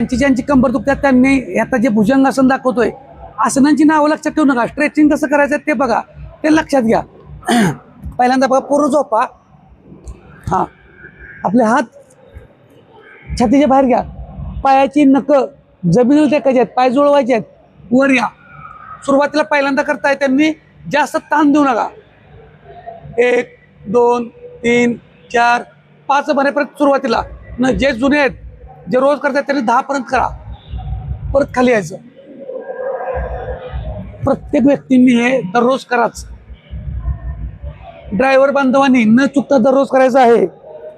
ज्यांची कंबर दुखतात त्यांनी आता जे भुजंगासन दाखवतोय आसनांची नावं लक्षात ठेवू नका. स्ट्रेचिंग कसं करायचं ते बघा, ते लक्षात घ्या. पहिल्यांदा बघा, पूर्ण झोपा. हां, आपले हात छातीच्या बाहेर घ्या. पायाची नखं जमिनीवर टेकायची आहेत, पाय जुळवायचे आहेत, वर या. सुरुवातीला पहिल्यांदा करताय त्यांनी जास्त ताण देऊ नका. 1 2 3 4 5 भरेपर्यंत सुरुवातीला. जे जुने आहेत, जे रोज करतात त्यांनी 10 पर्यंत करा. परत खाली यायचं. प्रत्येक व्यक्तींनी हे दररोज कराच. ड्रायव्हर बांधवांनी न चुकता दररोज करायचं आहे.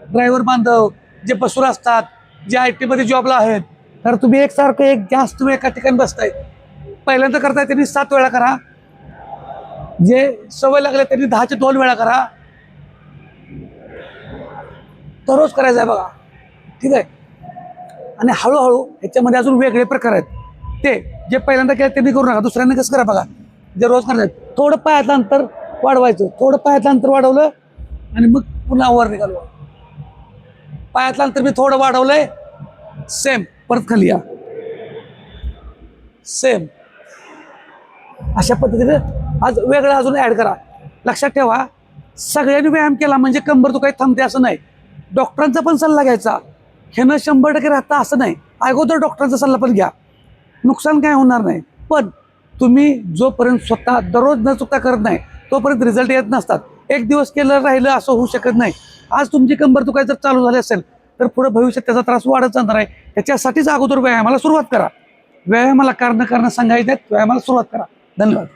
ड्रायव्हर बांधव जे बसून असतात, जे IT मध्ये जॉबला आहेत, तर तुम्ही एकसारखं एक जास्त वेळ एका ठिकाणी बसताय. पहिल्यांदा करताय त्यांनी 7 वेळा करा. जे सवय लागले त्यांनी 10चे 2 वेळा करा. दररोज करायचं आहे बघा, ठीक आहे. आणि हळूहळू ह्याच्यामध्ये अजून वेगळे प्रकार आहेत. ते जे पहिल्यांदा केलं त्यांनी करू नका. दुसऱ्यांनी कसं करा बघा, जे रोज करतात. थोडं पायातलं अंतर वाढवायचं, थोडं पायातलं अंतर वाढवलं आणि मग पुन्हा वर निघालो. पायातलं अंतर मी थोडं वाढवलंय, सेम. परत खाली या, सेम. अशा पद्धतीने आज वेगळं अजून ॲड करा. लक्षात ठेवा, सगळ्यांनी व्यायाम केला म्हणजे कंबर दुखायला थांबते असं नाही. डॉक्टरांचा पण सल्ला घ्यायचा. ह्यानं 100% राहता असं नाही. अगोदर डॉक्टरांचा सल्ला पण घ्या, नुकसान काय होणार नाही. पण तुम्ही जोपर्यंत स्वतः दररोज न चुकता करत नाही तोपर्यंत रिझल्ट येत नसतात. एक दिवस केलं राहिलं असं होऊ शकत नाही. आज तुमची कंबर दुखायला जर चालू झाली असेल तर पुढे भविष्यात त्याचा त्रास वाढत जाणार आहे. त्याच्यासाठीच अगोदर व्यायामाला सुरुवात करा. व्यायामाला कारणं सांगायचे आहेत, व्यायामाला सुरुवात करा. धन्यवाद.